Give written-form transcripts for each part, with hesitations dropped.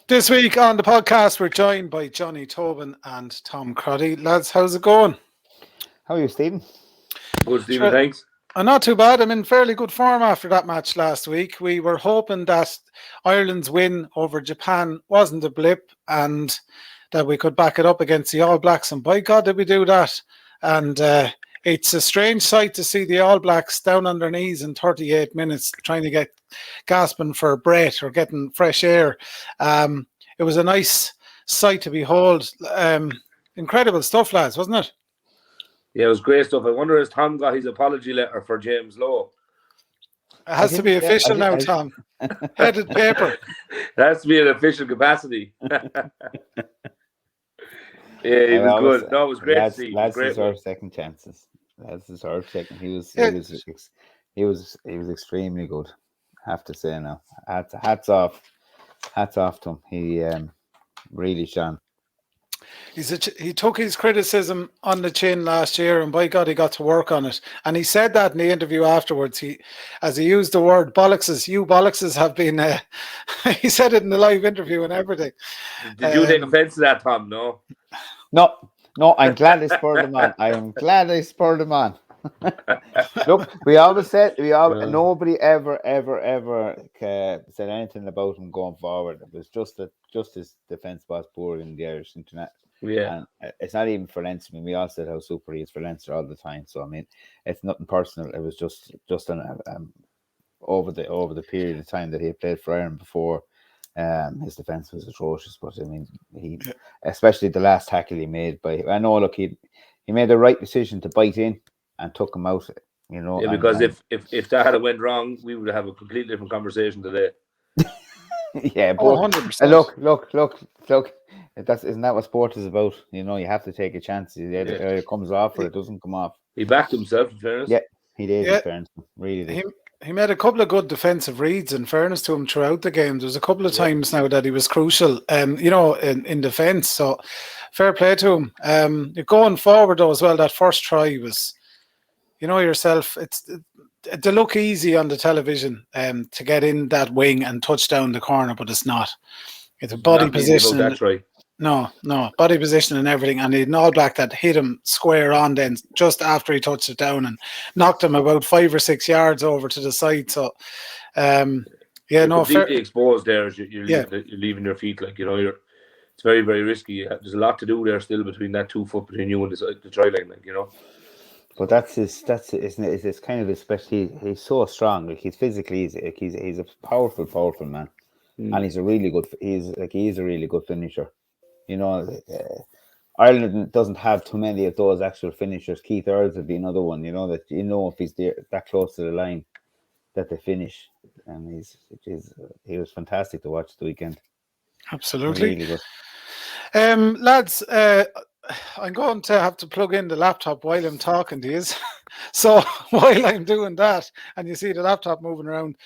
This week on the podcast, we're joined by Johnny Tobin and Tom Crotty. Lads, how's it going? How are you, Stephen? Good, Stephen, thanks. I'm not too bad. I'm in fairly good form after that match last week. We were hoping that Ireland's win over Japan wasn't a blip and that we could back it up against the All Blacks. And by God, did we do that. And it's a strange sight to see the All Blacks down on their knees in 38 minutes trying to get gasping for breath or getting fresh air. It was a nice sight to behold. Incredible stuff, lads, wasn't it? Yeah, it was great stuff. I wonder if Tom got his apology letter for James Lowe. It has to be official now, Tom. Headed paper. It has to be an official capacity. Yeah, he was good. No, it was great to see. Lads deserve second chances. Lads deserve second. He was extremely good. I have to say now. Hats off to him. He really shone. He took his criticism on the chin last year, and by God, he got to work on it. And he said that in the interview afterwards. As he used the word bollockses, you bollockses have been. He said it in the live interview and everything. Did you take offence to that, Tom? No. No. I'm glad I spurred him on. I am glad I spurred him on. Look, we always said nobody ever said anything about him going forward. It was just his defence was poor in the Irish internet. Yeah, and it's not even for Leinster. I mean, we all said how super he is for Leinster all the time. So I mean, it's nothing personal. It was just over the period of time that he had played for Ireland before. His defence was atrocious, but I mean, especially the last tackle he made. I know, look, he made the right decision to bite in and took him out. You know, yeah, because if that had went wrong, we would have a completely different conversation today. Yeah, but 100%. Look. Isn't that what sport is about? You know, you have to take a chance. Either it comes off or it doesn't come off. He backed himself, in fairness. Yeah, he did. In fairness, really did. He made a couple of good defensive reads, in fairness to him, throughout the game. There was a couple of times now that he was crucial, in defence. So, fair play to him. Going forward, though, as well, that first try was, you know yourself, they look easy on the television to get in that wing and touch down the corner, but it's not. It's a body position. That's right. No, body position and everything, and he had an All Black that hit him square on then just after he touched it down and knocked him about 5 or 6 yards over to the side. So, completely exposed there as you're leaving your feet, like, you know, it's very, very risky. There's a lot to do there still between that 2 foot between you and the try line, like, you know. But it's kind of especially he's so strong. Like, he's physically he's a powerful man, and he's a really good finisher. You know, Ireland doesn't have too many of those actual finishers. Keith Earls would be another one. You know, that if he's there that close to the line, that they finish. And he was fantastic to watch the weekend. Absolutely, really good. Lads. I'm going to have to plug in the laptop while I'm talking to you. So while I'm doing that, and you see the laptop moving around,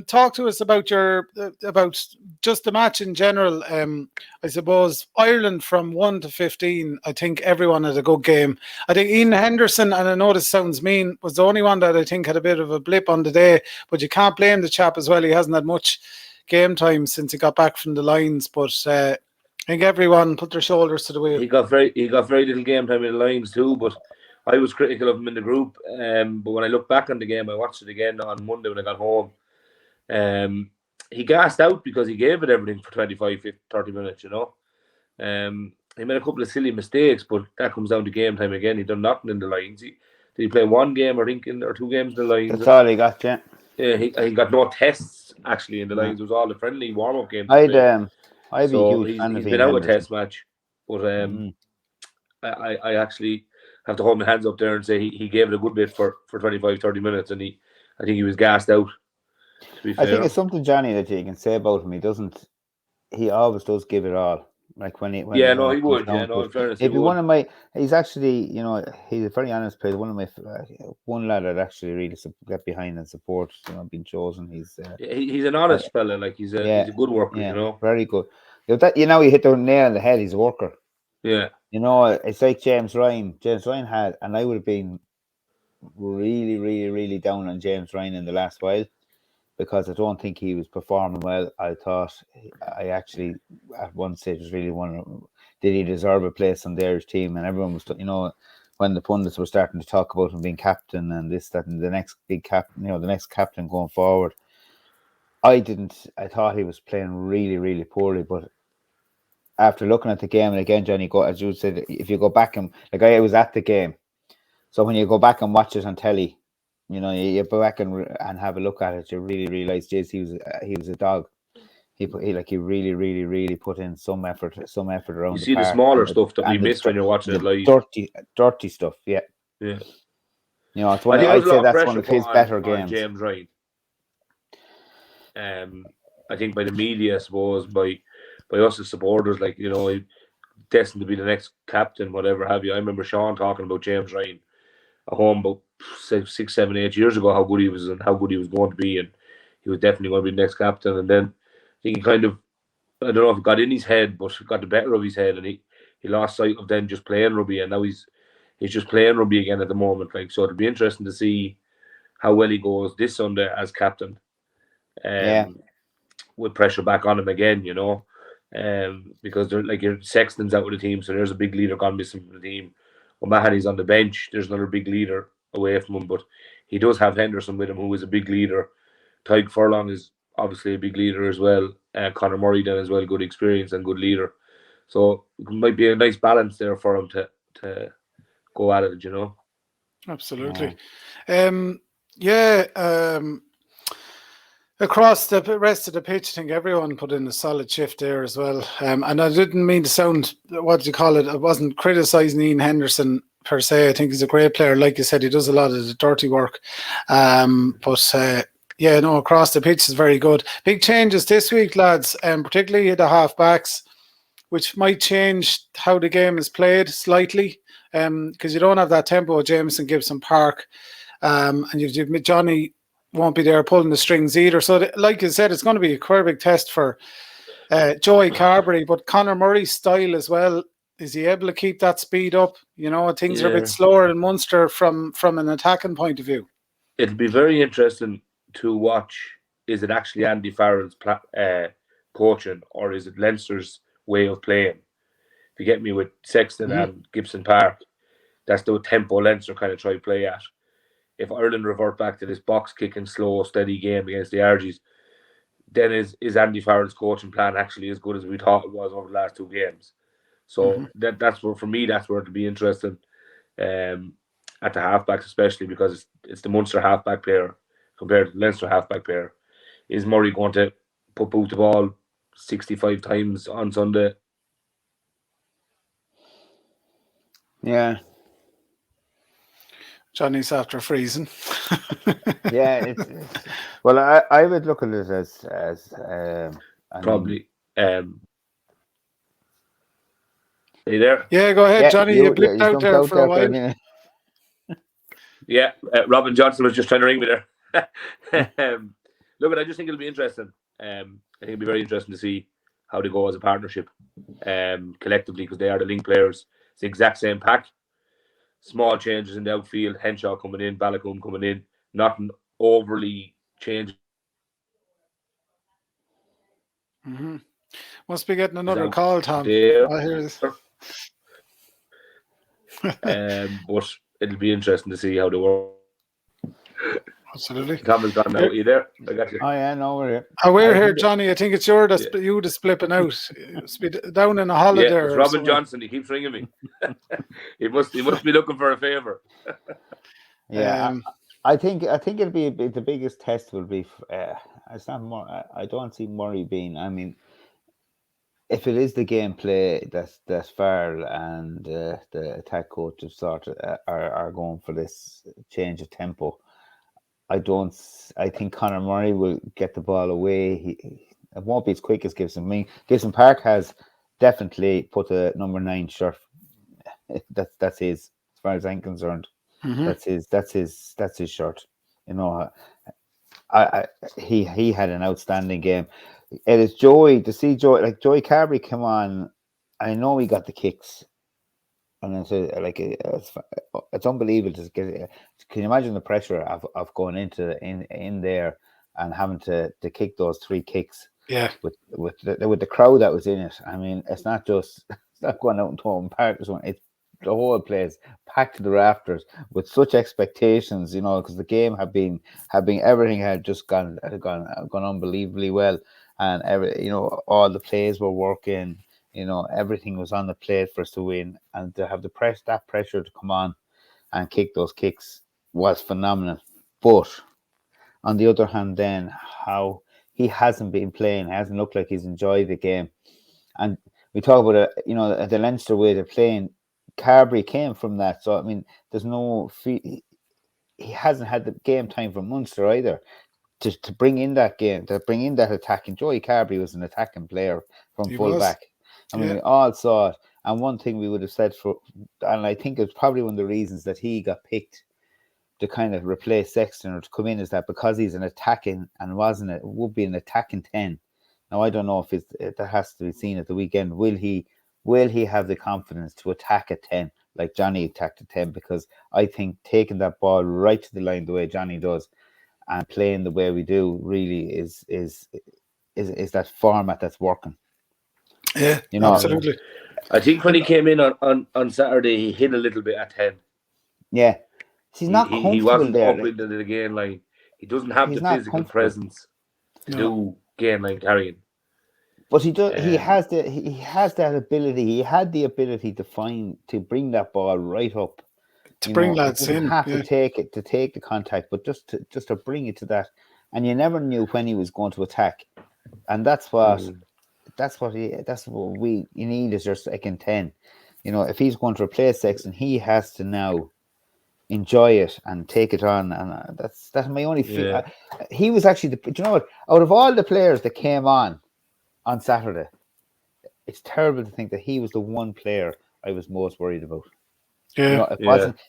talk to us about about just the match in general. I suppose Ireland from 1 to 15. I think everyone had a good game. I think Ian Henderson, and I know this sounds mean, was the only one that I think had a bit of a blip on the day. But you can't blame the chap as well. He hasn't had much game time since he got back from the lines, but. I think everyone put their shoulders to the wheel. He got very little game time in the lines too, but I was critical of him in the group. But when I look back on the game, I watched it again on Monday when I got home. He gassed out because he gave it everything for 25, 50, 30 minutes, you know. He made a couple of silly mistakes, but that comes down to game time again. He done nothing in the lines. Did he play one game or 2 games in the lines? That's all he got, yeah. Yeah, he got no tests actually in the lines. It was all the friendly warm-up games. I'd be a huge fan of him. He's been out a test match, but I actually have to hold my hands up there and say he gave it a good bit for 25, 30 minutes, and I think he was gassed out. I think it's something, Johnny, that you can say about him. He always does give it all. Like when he would. Yeah, in fairness, he'd be one of my. He's actually, you know, he's a very honest player. One of my one lad I'd actually really get behind and support. You know, being chosen. He's an honest fella. Like he's a good worker. Yeah, you know, very good. You hit the nail on the head. He's a worker. Yeah. You know, it's like James Ryan. James Ryan had, and I would have been really, really, really down on James Ryan in the last while. because I don't think he was performing well. I thought I actually at one stage was really wondering, did he deserve a place on the Irish team? And everyone was, when the pundits were starting to talk about him being captain and this, that, and the next big captain, the next captain going forward. I thought he was playing really, really poorly, but after looking at the game, and again, Johnny, as you said, if you go back and I was at the game, so when you go back and watch it on telly, you go back and have a look at it, you really realize, geez, he was a dog. He really, really, really put in some effort around. You see the smaller stuff that we miss when you're watching it live. Dirty stuff, yeah. Yeah. It's I'd say that's one of his better games. James Ryan. I think by the media, I suppose, by us as supporters, destined to be the next captain, whatever have you. I remember Sean talking about James Ryan at home about 6, 7, 8 years ago, how good he was and how good he was going to be, and he was definitely going to be the next captain. And then I think he kind of, I don't know if it got in his head, but it got the better of his head, and he lost sight of then just playing rugby, and now he's just playing rugby again at the moment. So it'll be interesting to see how well he goes this Sunday as captain. With pressure back on him again, because your Sexton's out of the team, so there's a big leader gone missing from the team. O'Mahony's on the bench, there's another big leader away from him, but he does have Henderson with him, who is a big leader. Tyke Furlong is obviously a big leader as well. Conor Murray then as well, good experience and good leader. So it might be a nice balance there for him to go at it, Absolutely. Across the rest of the pitch, I think everyone put in a solid shift there as well. And I didn't mean to sound, what do you call it? I wasn't criticising Ian Henderson per se. I think he's a great player. Like you said, he does a lot of the dirty work. Across the pitch is very good. Big changes this week, lads, particularly the half-backs, which might change how the game is played slightly, because you don't have that tempo of Jameson, Gibson, Park, and you've Johnny won't be there pulling the strings either. So, like you said, it's going to be a quite big test for Joey Carbery, but Conor Murray's style as well. Is he able to keep that speed up? Things are a bit slower in Munster from an attacking point of view. It'll be very interesting to watch. Is it actually Andy Farrell's coaching, or is it Leinster's way of playing? If you get me, with Sexton and Gibson Park, that's the tempo Leinster kind of try to play at. If Ireland revert back to this box kicking, slow, steady game against the Argies, then is Andy Farrell's coaching plan actually as good as we thought it was over the last 2 games? So that's where, for me, that's where it'll be interesting at the halfbacks, especially because it's the Munster halfback player compared to the Leinster halfback player. Is Murray going to put boot the ball 65 times on Sunday? Yeah. Johnny's after freezing. Yeah, well, I would look at it as probably. Are you there? Yeah, go ahead, Johnny. You blipped out there for a while. Yeah, Robin Johnson was just trying to ring me there. Look, I just think it'll be interesting. I think it'll be very interesting to see how they go as a partnership, collectively, because they are the link players. It's the exact same pack. Small changes in the outfield, Henshaw coming in, Balakoon coming in, nothing overly changed. Must be getting another call, Tom. I hear this. But it'll be interesting to see how they work. Absolutely. Tom has gone now. Are you there? I got you. Oh, yeah, no, we're here. We're here, Johnny. I think it's you that's splipping out. Down in a holiday. Yeah, it's Robin Johnson. He keeps ringing me. he must be looking for a favour. Yeah, I think it'll be the biggest test will be. It's not more. I don't see Murray being. I mean, if it is the gameplay that's Farrell and the attack coach of sort are going for this change of tempo, I think Conor Murray will get the ball away. It won't be as quick as Gibson. I mean, Gibson Park has definitely put a number 9 shirt. That's his, as far as I'm concerned. That's his shirt. He had an outstanding game. It is joy to see Joey Carbery come on. I know he got the kicks, and it's unbelievable to get. Can you imagine the pressure of going into in there and having to kick those 3 kicks. Yeah. With the crowd that was in it. I mean, it's not going out in Tobin Park. It's the whole place packed to the rafters with such expectations, because the game had been everything had just gone unbelievably well, and all the plays were working. Everything was on the plate for us to win, and to have that pressure to come on and kick those kicks was phenomenal. But on the other hand, then how he hasn't been playing, hasn't looked like he's enjoyed the game. And we talk about the Leinster way of playing. Carbery came from that, so I mean, there's no he hasn't had the game time from Munster either to bring in that game, to bring in that attacking. Joey Carbery was an attacking player from full back. I mean, we all saw it. And one thing we would have said and I think it's probably one of the reasons that he got picked to kind of replace Sexton or to come in, is that because he's an attacking and would be an attacking 10. Now I don't know if that has to be seen at the weekend. Will he have the confidence to attack a 10 like Johnny attacked a 10? Because I think taking that ball right to the line the way Johnny does and playing the way we do really is that format that's working. Yeah, absolutely. I think when he came in on Saturday, he hit a little bit at 10. Yeah. He's not comfortable he wasn't there. Up into the gain line. He doesn't have the physical presence to do gain line carrying. But he does. He has that ability. He had the ability to bring that ball right up. To bring lads in. Have to take the contact, but just to bring it to that. And you never knew when he was going to attack. And that's what you need is your second 10. If he's going to replace Sexton, he has to now enjoy it and take it on, and that's my only feeling. He was actually what? Out of all the players that came on Saturday, it's terrible to think that he was the one player I was most worried about. Yeah,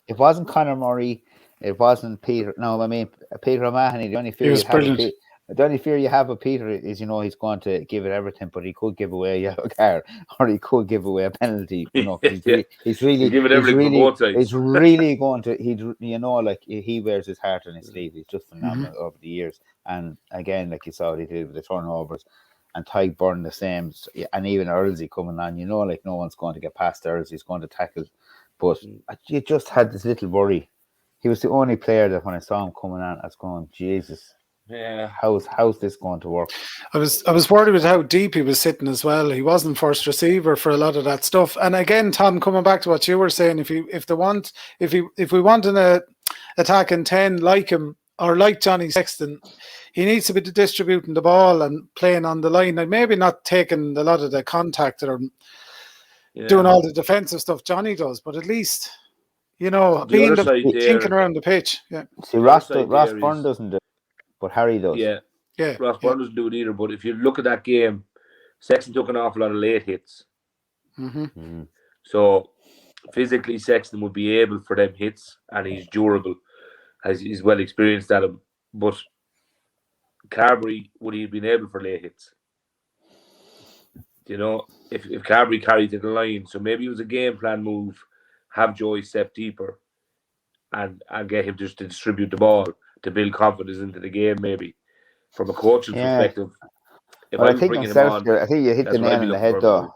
it wasn't Conor Murray, it wasn't Peter. No, I mean Peter O'Mahony. The only fear you have of Peter is he's going to give it everything, but he could give away a yellow card or he could give away a penalty. He's really going to. He wears his heart on his sleeve. He's just phenomenal over the years. And again, like you saw what he did with the turnovers, and Tyke Byrne the same, and even Earlsey coming on. No one's going to get past Earlsey. He's going to tackle, but you just had this little worry. He was the only player that when I saw him coming on, I was going, Jesus. Yeah, how's this going to work? I was worried with how deep he was sitting as well. He wasn't first receiver for a lot of that stuff. And again, Tom, coming back to what you were saying, if we want an attacking 10 like him or like Johnny Sexton, he needs to be distributing the ball and playing on the line, and maybe not taking a lot of the contact or doing all the defensive stuff Johnny does, but at least being thinking around the pitch. Yeah. See, Ross Byrne doesn't do. But Harry does. Yeah. Ross Byrne doesn't do it either. But if you look at that game, Sexton took an awful lot of late hits. Mm-hmm. So physically, Sexton would be able for them hits, and he's durable, as he's well experienced at him. But Carbery, would he have been able for late hits? If Carbery carried to the line, so maybe it was a game plan move, have Joey step deeper, and get him just to distribute the ball, to build confidence into the game, maybe from a coach's perspective. I think you hit the nail on the head, though.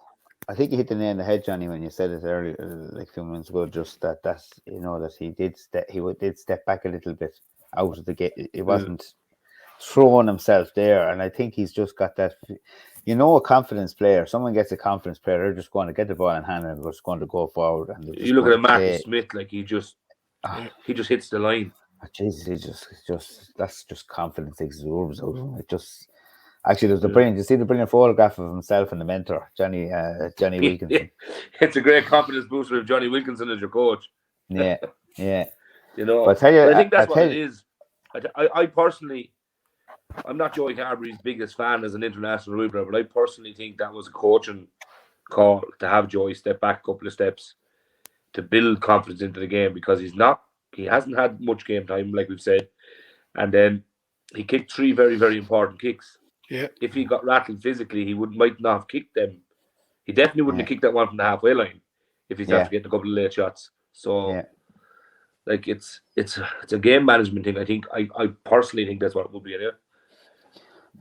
I think you hit the nail on the head, Johnny, when you said it earlier, like a few minutes ago. Just that he did step back a little bit out of the game. It wasn't throwing himself there, and I think he's just got that. A confidence player. Someone gets a confidence player, they're just going to get the ball in hand and just going to go forward. And you look at Marcus Smith, like he just hits the line. Jesus, that's just confidence exudes out of him. It just actually there's the brilliant. You see the brilliant photograph of himself and the mentor, Johnny Wilkinson. It's a great confidence booster if Johnny Wilkinson is your coach. Yeah. But I think that's what it is. I personally, I'm not Joey Carbery's biggest fan as an international rugby player, but I personally think that was a coaching call to have Joey step back a couple of steps to build confidence into the game, because he hasn't had much game time, like we've said. And then he kicked 3 very, very important kicks. Yeah. If he got rattled physically, he might not have kicked them. He definitely wouldn't have kicked that one from the halfway line if he's after getting a couple of late shots. So, it's a game management thing. I personally think that's what it would be.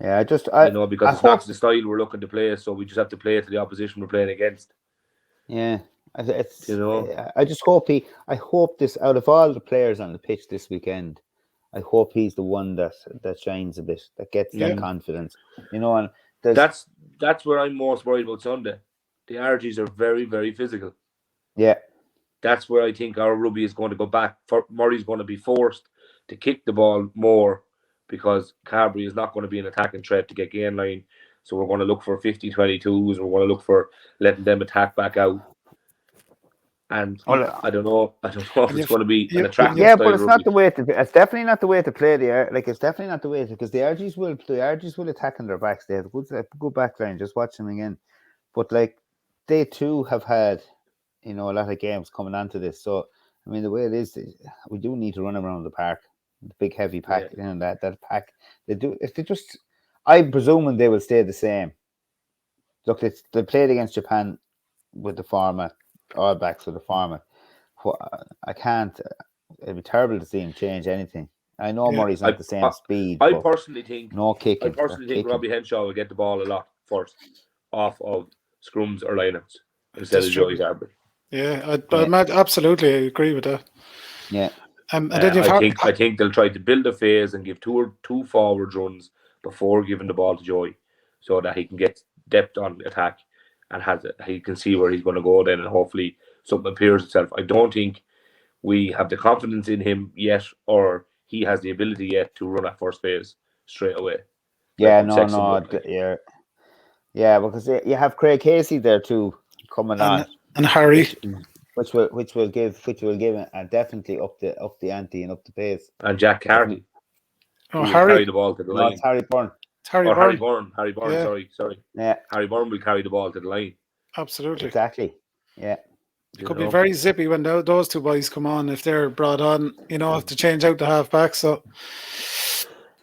Yeah, because it's not the style we're looking to play, so we just have to play to the opposition we're playing against. Yeah, I just hope I hope this, out of all the players on the pitch this weekend, I hope he's the one that shines a bit, that gets that confidence. And that's where I'm most worried about Sunday. The RGs are very, very physical. Yeah. That's where I think our rugby is going to go back. Murray's going to be forced to kick the ball more because Carbery is not going to be an attacking threat to get gain line. So we're going to look for 50-22s. We're going to look for letting them attack back out. And I don't know if it's going to be an attractive style. Yeah, but it's not the way it's definitely not the way to play it's definitely not the way because the RGs will attack on their backs. They have a good back line. Just watch them again. But they too have had a lot of games coming onto this. So I mean, the way it is, we do need to run around the park, the big heavy pack, that pack. They do. If they just, I'm presuming they will stay the same. Look, they played against Japan with the format, all backs with the format. I can't. It'd be terrible to see him change anything. I know Murray's not the same speed. I personally think no kicking. I personally think Robbie Henshaw will get the ball a lot first, off of scrums or lineouts instead of Joey Carbery. Yeah, I absolutely agree with that. Yeah. And then I think they'll try to build a phase and give two forward runs before giving the ball to Joey, so that he can get depth on attack and he can see where he's going to go then, and hopefully something appears itself. I don't think we have the confidence in him yet, or he has the ability yet to run at first phase straight away. Yeah, yeah, because you have Craig Casey there too coming on, and Harry, which will give definitely up the ante and up the pace. And Jack Carty. Harry carry the ball to the line. It's Harry Byrne. Harry Byrne. Yeah. Sorry. Yeah. Harry Byrne will carry the ball to the line. Absolutely. Exactly. Yeah. It could be very zippy when those two boys come on. If they're brought on, have to change out the half-back. So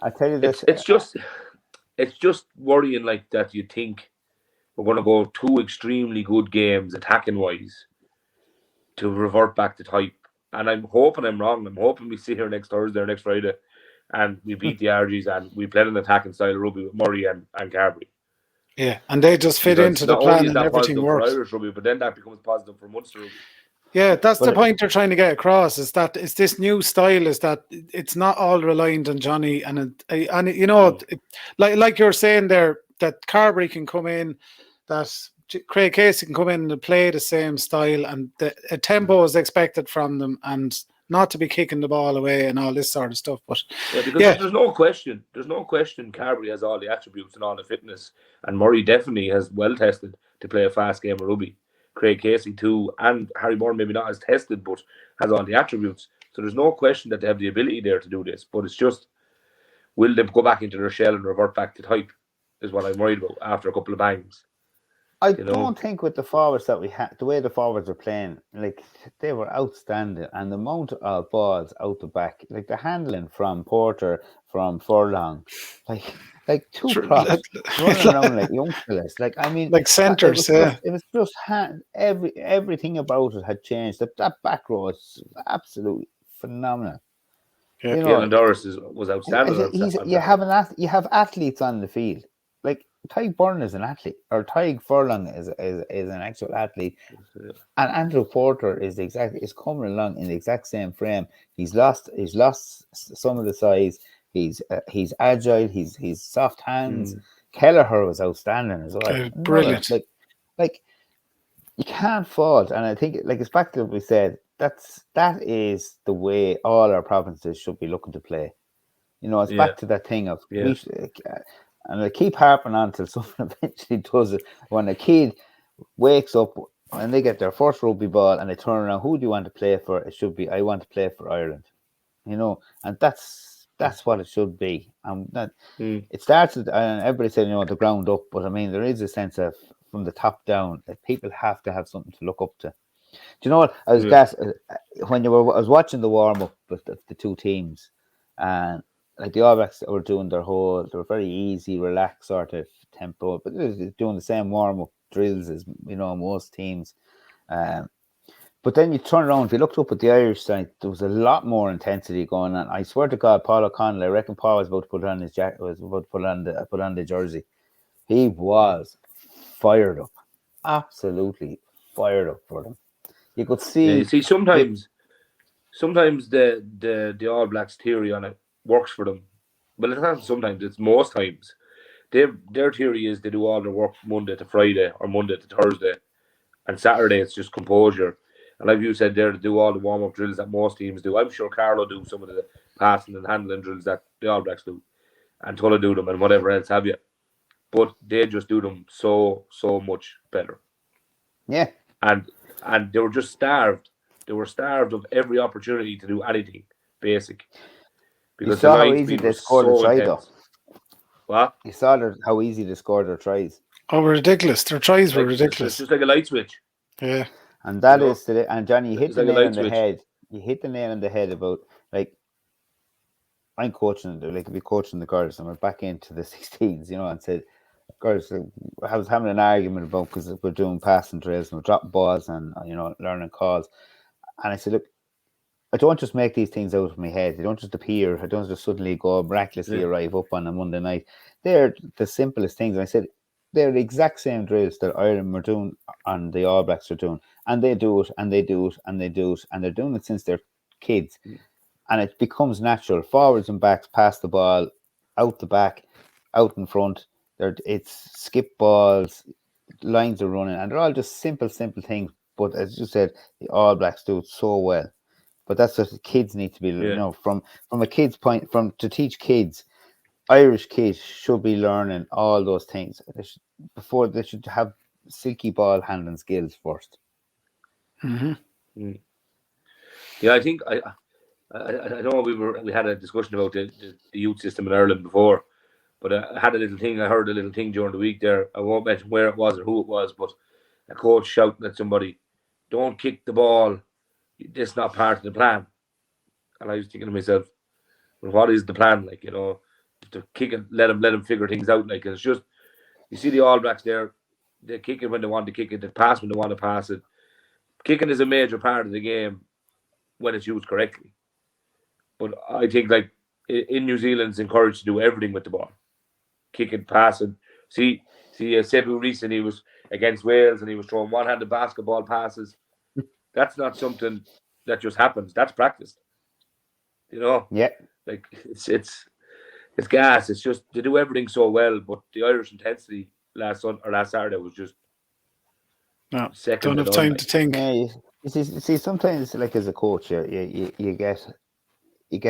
I tell you this, it's just worrying like that. You think we're going to go two extremely good games attacking wise to revert back to type, and I'm hoping I'm wrong. I'm hoping we see here next Thursday or next Friday, and we beat the RGs and we played an attacking style of rugby with Murray and Carbery. Yeah, and they just fit into the plan and everything works. For Irish rugby, but then that becomes positive for Munster rugby. Yeah, that's the point they're trying to get across. Is that it's this new style? Is that it's not all reliant on Johnny and like you're saying there, that Carbery can come in, that Craig Casey can come in and play the same style, and a tempo is expected from them, and not to be kicking the ball away and all this sort of stuff. But there's no question. Carbery has all the attributes and all the fitness, and Murray definitely has well tested to play a fast game of rugby. Craig Casey too, and Harry Byrne maybe not as tested, but has all the attributes. So there's no question that they have the ability there to do this. But it's just, will they go back into their shell and revert back to type? Is what I'm worried about after a couple of bangs. I don't think with the forwards that we had, the way the forwards are playing, they were outstanding, and the amount of balls out the back, the handling from Porter, from Furlong, two props running around like young fellas. Centres. It was just everything about it had changed. That back row is absolutely phenomenal. Yeah, Doris was outstanding. You have athletes on the field. Tyg Byrne is an athlete, or Tyg Furlong is an actual athlete, and Andrew Porter is coming along in the exact same frame. He's lost some of the size. He's agile. He's soft hands. Kelleher was outstanding as well. Brilliant. You can't fault, and I think it's back to what we said. That is the way all our provinces should be looking to play. It's back to that thing of and I keep harping on until someone eventually does it. When a kid wakes up and they get their first rugby ball and they turn around, who do you want to play for? It should be, I want to play for Ireland. And that's what it should be. It starts with, and everybody said, the ground up, but I mean, there is a sense of from the top down that people have to have something to look up to. Do you know what? I was when I was watching the warm up with the two teams, and the All Blacks were doing they were very easy, relaxed sort of tempo, but they were doing the same warm up drills as most teams. But then you turn around, if you looked up at the Irish side, there was a lot more intensity going on. I swear to God, Paul O'Connell, I reckon Paul was about to put on his jacket, was about to put on the jersey. He was fired up, absolutely fired up for them. You could see. Yeah, you see, sometimes the All Blacks theory on it works for them. Well, it's not sometimes; it's most times. Their theory is they do all their work Monday to Friday or Monday to Thursday, and Saturday it's just composure. And like you said there, to do all the warm-up drills that most teams do. I'm sure Carlow do some of the passing and handling drills that the All Blacks do, and Tullow do them, and whatever else have you. But they just do them so much better. Yeah. And they were just starved. They were starved of every opportunity to do anything basic. Because you saw how easy they scored a try, though. What? You saw how easy they scored their tries. Oh, ridiculous. Their tries were ridiculous. It's just like a light switch. Yeah. And that is today. And Johnny, you hit the nail on the head. You hit the nail on the head about, like, I'm coaching, like, be coaching the girls, and we're back into the 16s, and said, girls, I was having an argument about, because we're doing passing drills and we're dropping balls and, learning calls. And I said, look, I don't just make these things out of my head. They don't just appear. I don't just suddenly go miraculously arrive up on a Monday night. They're the simplest things. And I said, they're the exact same drills that Ireland were doing and the All Blacks are doing. And they do it, and they do it, and they do it. And they're doing it since they're kids. And it becomes natural. Forwards and backs pass the ball out the back, out in front. It's skip balls, lines are running. And they're all just simple things. But as you said, the All Blacks do it so well. But that's what the kids need to be, from a kid's point, to teach kids. Irish kids should be learning all those things before they should have silky ball handling skills first. Mm-hmm. Yeah, I think I know we had a discussion about the youth system in Ireland before, but I had a little thing. I heard a little thing during the week there. I won't mention where it was or who it was, but a coach shouting at somebody, "Don't kick the ball. This is not part of the plan." And I was thinking to myself, well, what is the plan? Like, to kick it, let them figure things out. Like, it's just, you see the All Blacks there, they kick it when they want to kick it, they pass when they want to pass it. Kicking is a major part of the game when it's used correctly. But I think, like, in New Zealand, it's encouraged to do everything with the ball. Kicking, passing. See, Sebu recently was against Wales and he was throwing one-handed basketball passes. That's not something that just happens. That's practiced. Yeah. Like, it's gas. It's just they do everything so well, but the Irish intensity last Saturday was just second. Don't have time to think. Yeah, you see, sometimes, like, as a coach, you get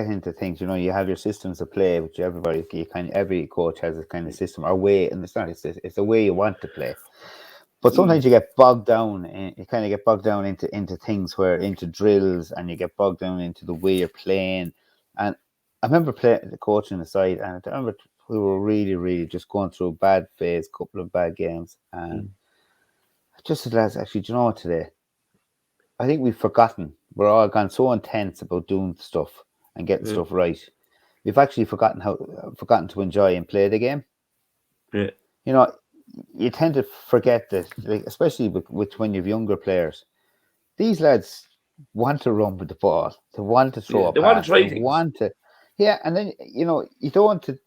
into things. You have your systems of play, which every coach has a kind of system or way, and it's a way you want to play. But sometimes you get bogged down, and you kind of get bogged down into things into drills, and you get bogged down into the way you're playing. And I remember coaching the side, and I remember we were really, really just going through a bad phase, couple of bad games, and I just said, lads, actually, do you know what, today? I think we've forgotten. We're all gone so intense about doing stuff and getting stuff right. We've actually forgotten to enjoy and play the game. Yeah. You tend to forget that, like, especially with when you have younger players. These lads want to run with the ball. They want to throw a pass. They want to try things. And then, you don't want to,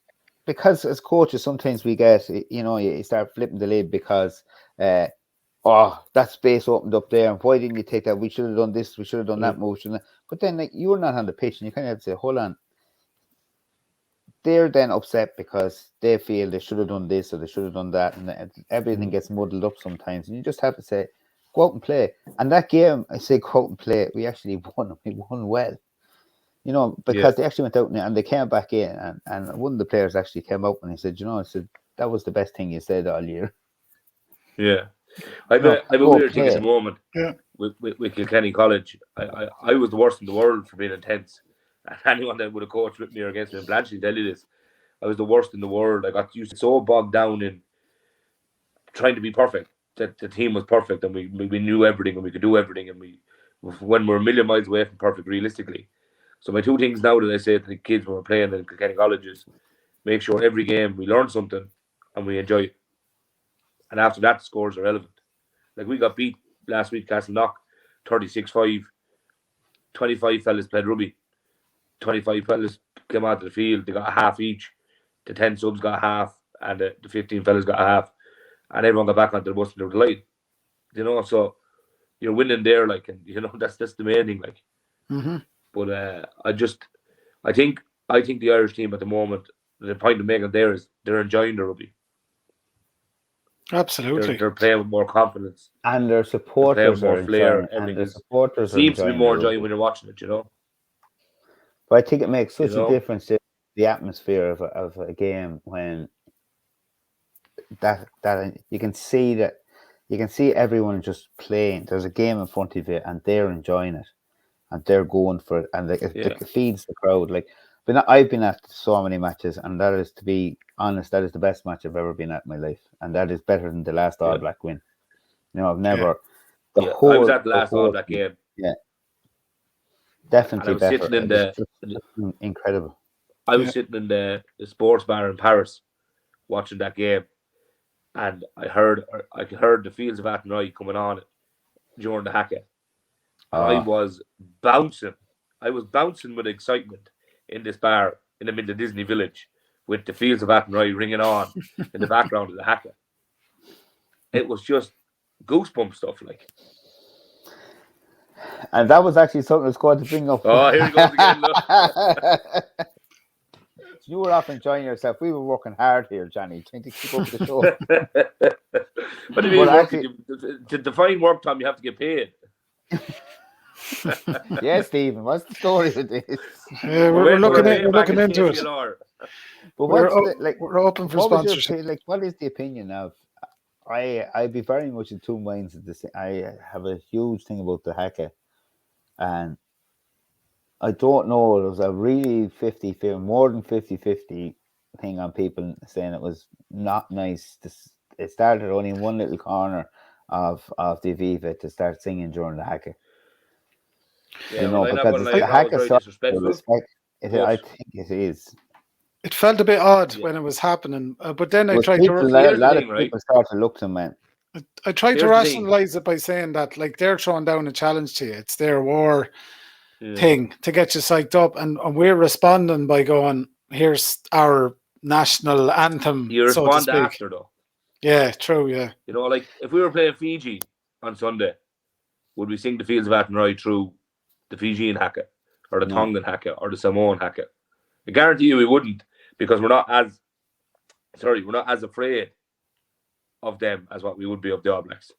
because as coaches, sometimes we get, you start flipping the lid because, that space opened up there, and why didn't you take that? We should have done this. We should have done that motion. But then, like, you're not on the pitch, and you kind of have to say, hold on. They're then upset because they feel they should have done this or they should have done that, and everything gets muddled up sometimes. And you just have to say, go out and play. And that game, I say, go out and play. We actually won. We won well, because they actually went out and they came back in, and one of the players actually came up and he said, that was the best thing you said all year. Yeah, I have a weird thing at the moment. Yeah, with Kilkenny College, I was the worst in the world for being intense. And anyone that would have coached with me or against me, and Blanche will tell you this, I was the worst in the world. I got used to so bogged down in trying to be perfect that the team was perfect and we knew everything and we could do everything, and when we're a million miles away from perfect realistically. So my two things now that I say to the kids when we're playing in Kilkenny College is make sure every game we learn something and we enjoy it. And after that, the scores are relevant. Like, we got beat last week, Castleknock, 36-5. 25 fellas played rugby. 25 fellas came out of the field. They got a half each. The 10 subs got a half, and the 15 fellas got a half. And everyone got back onto the bus and they were delighted. You know, so you're winning there, like, and you know that's the main thing, like. But I think the Irish team at the moment, the point to make it there is they're enjoying the rugby. Absolutely, they're playing with more confidence, and their supporters more are flair. enjoying, and their supporters seems to be more enjoying enjoying when you're watching it, you know. But I think it makes such a difference to the atmosphere of a game when that you can see everyone just playing. There's a game in front of you, and they're enjoying it, and they're going for it, and it feeds the crowd. Like, I've been at so many matches, and that is, to be honest, that is the best match I've ever been at in my life, and that is better than the last All Black win. You know, I've never. I was at the last All Black game. Yeah, definitely better. Sitting in incredible. I was sitting in the sports bar in Paris, watching that game, and I heard the Fields of Athenry coming on during the Haka. I was bouncing. I was bouncing with excitement in this bar in the middle of Disney Village with the Fields of Athenry ringing on in the background of the Haka. It was just goosebump stuff, like. And that was actually something that's going to bring up. Oh, here he goes again, look. You were off enjoying yourself. We were working hard here, Johnny, trying to keep up with the show. What do you mean? To define work time, you have to get paid. Yes, Stephen. What's the story with this? Yeah, we're looking into it. But we're open for sponsorship. What is the opinion of? I'd be very much in two minds at this. I have a huge thing about the Haka, and I don't know. It was a really 50-50, more than 50-50 thing on people saying it was not nice. It started only in one little corner of the Aviva to start singing during the Haka. Yeah, you know, because the Haka song, I think it is. It felt a bit odd when it was happening, but then I tried to. A lot of people start to look to them, man. I tried to rationalize it by saying that, like, they're throwing down a challenge to you. It's their war thing to get you psyched up, and we're responding by going, "Here's our national anthem." You respond after, though. Yeah, true. Yeah. You know, like if we were playing Fiji on Sunday, would we sing the Fields of Athenry through the Fijian Haka, or the Tongan Haka, or the Samoan Haka? I guarantee you we wouldn't, because we're not as afraid of them as what we would be of the All Blacks.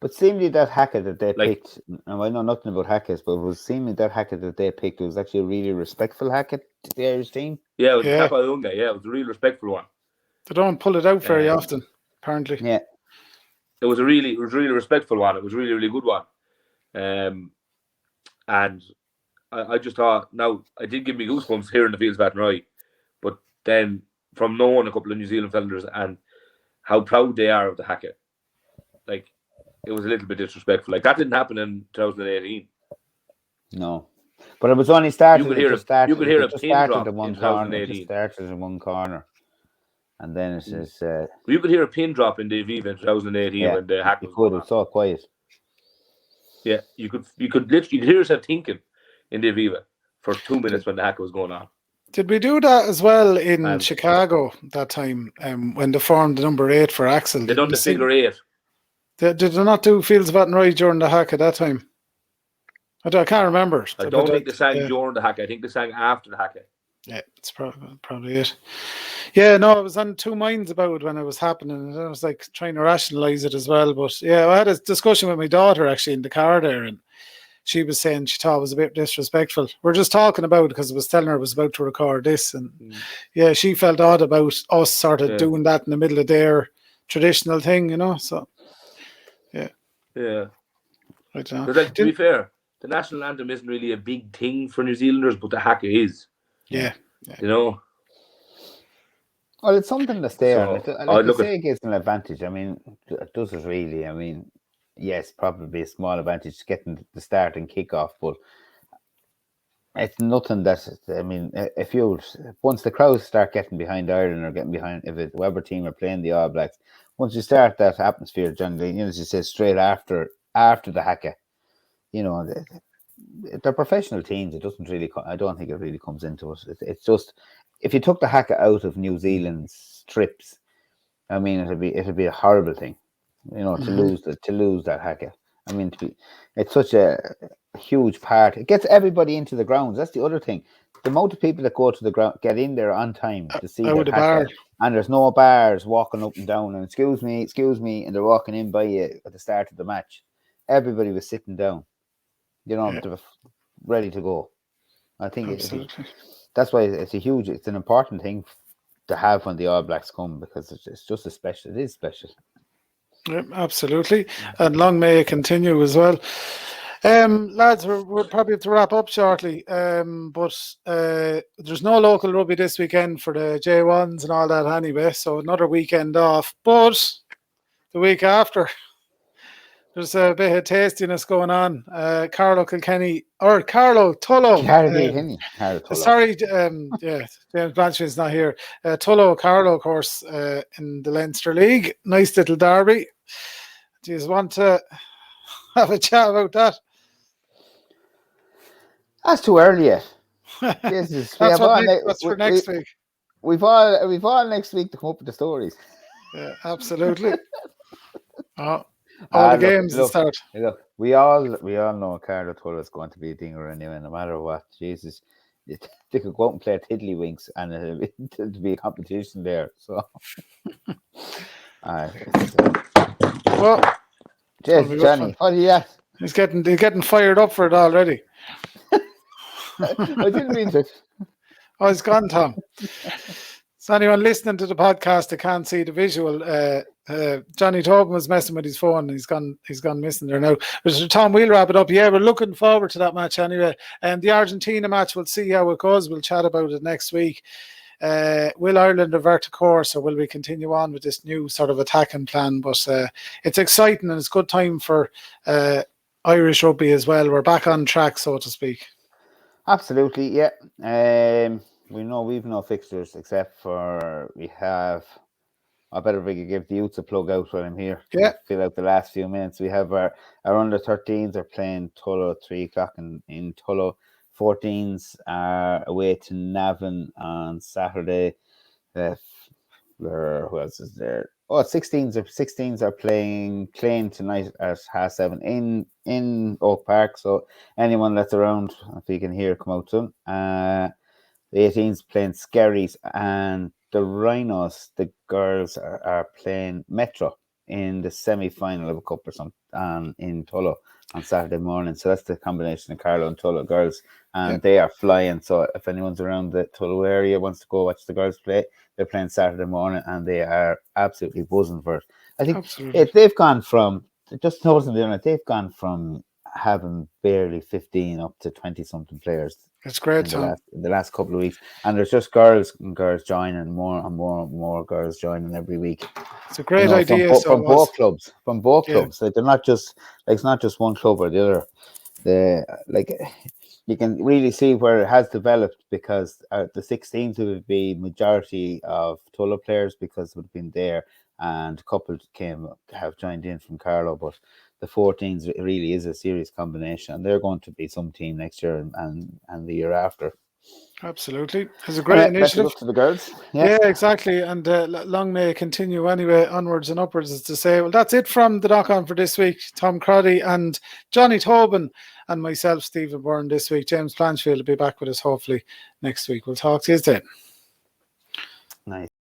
But seemingly that Haka that they picked, and I know nothing about Hakas, but it was seemingly that Haka that they picked was actually a really respectful Haka to the Irish team. Yeah, it was a Kappa. Yeah, it was a really respectful one. They don't pull it out very often, apparently. Yeah. It was a really respectful one. It was a really, really good one. And I just thought, now, it did give me goosebumps hearing the Fields of Athenry, but then from knowing a couple of New Zealand fellas and how proud they are of the Haka, like, it was a little bit disrespectful. Like, that didn't happen in 2018. No. But it was only started. You could hear a pin drop in 2018. It started in one corner. And then it says... you could hear a pin drop in the Aviva in 2018 when the Haka was going on. It was so quiet. Yeah, you could hear yourself thinking in the Aviva for 2 minutes when the Haka was going on. Did we do that as well in Chicago that time when they formed the number 8 for Axel? They done the figure 8. Did they not do Fields of Athenry during the Haka that time? I can't remember. I don't think they sang during the Haka. I think they sang after the Haka. Yeah, it's probably it. Yeah, no, I was on two minds about it when it was happening, and I was like trying to rationalize it as well. But yeah, I had a discussion with my daughter actually in the car there, and she was saying she thought it was a bit disrespectful. We're just talking about it because I was telling her I was about to record this, and yeah, she felt odd about us sort of doing that in the middle of their traditional thing, you know. So yeah. I don't know. But like, to be fair, the national anthem isn't really a big thing for New Zealanders, but the Haka is. Yeah. You know. Well, it's something that's there. So, it gives an advantage. I mean, does it really? I mean, yes, probably a small advantage getting the start and kick-off, but it's nothing that, I mean, once the crowds start getting behind Ireland or getting behind, if it's Weber team are playing the All Blacks, once you start that atmosphere, generally, you know, as you say, straight after the Haka, you know, they're professional teams. It doesn't really. I don't think it really comes into it. It's just if you took the Haka out of New Zealand's trips, I mean, it'd be a horrible thing, you know, to lose that Haka. I mean, it's such a huge part. It gets everybody into the grounds. That's the other thing. The amount of people that go to the ground get in there on time to see that Haka, and there's no bars walking up and down. And excuse me, and they're walking in by you at the start of the match. Everybody was sitting down, you know, ready to go. I think that's why it's an important thing to have when the All Blacks come, because it's just a special. It is special. Yeah, absolutely, and long may it continue as well. Lads, we'll probably have to wrap up shortly. But there's no local rugby this weekend for the J1s and all that anyway, so another weekend off. But the week after, there's a bit of tastiness going on. Carlow Tullow. Sorry, James Blanchard's not here. Tullow Carlow, of course, in the Leinster League. Nice little derby. Do you want to have a chat about that? That's too early yet. That's for next week. We've all next week to come up with the stories. Yeah, absolutely. All the games to start. Look, we all know Carlow Tullow is going to be a dinger anyway, no matter what. Jesus, they could go out and play Tiddlywinks, and it'll be a competition there. So, well, Johnny, what are you at? He's getting fired up for it already. I didn't mean to. Oh, he's gone, Tom. So anyone listening to the podcast that can't see the visual, Johnny Tobin was messing with his phone. He's gone missing there now. But Tom, we'll wrap it up. Yeah, we're looking forward to that match anyway. And the Argentina match, we'll see how it goes. We'll chat about it next week. Will Ireland revert to course, or will we continue on with this new sort of attacking plan? But it's exciting, and it's a good time for Irish rugby as well. We're back on track, so to speak. Absolutely, yeah. We know we've no fixtures except for we have. I better give the youths a plug out while I'm here. Yeah. Fill out the last few minutes. We have our under 13s are playing Tullow 3 o'clock in Tullow. 14s are away to Navan on Saturday. Who else is there? 16s are playing Clane tonight at 7:30 in Oak Park. So anyone that's around, if you can hear, come out to them. The 18s playing Skerries, and the Rhinos, the girls, are playing Metro in the semi-final of a cup or something in Tullow on Saturday morning. So that's the combination of Carlow and Tullow girls, and they are flying. So if anyone's around the Tullow area wants to go watch the girls play, they're playing Saturday morning, and they are absolutely buzzing for it. I think they've gone from, just noticing they've gone from having barely 15 up to 20-something players. It's great, in the last couple of weeks, and there's just girls joining, more and more girls joining every week. It's a great idea from both clubs. Like they're not just it's not just one club or the other. You can really see where it has developed, because the 16s would be majority of Tullow players because it would have been there, and a couple have joined in from Carlow, but the 14s really is a serious combination, and they're going to be some team next year and the year after. Absolutely. It's a great initiative. Best of luck to the girls. Yeah, exactly. And long may it continue anyway, onwards and upwards, as to say. Well, that's it from the Knock On for this week. Tom Crotty and Johnny Tobin and myself, Stephen Byrne, this week. James Blanchfield will be back with us hopefully next week. We'll talk to you then. Nice.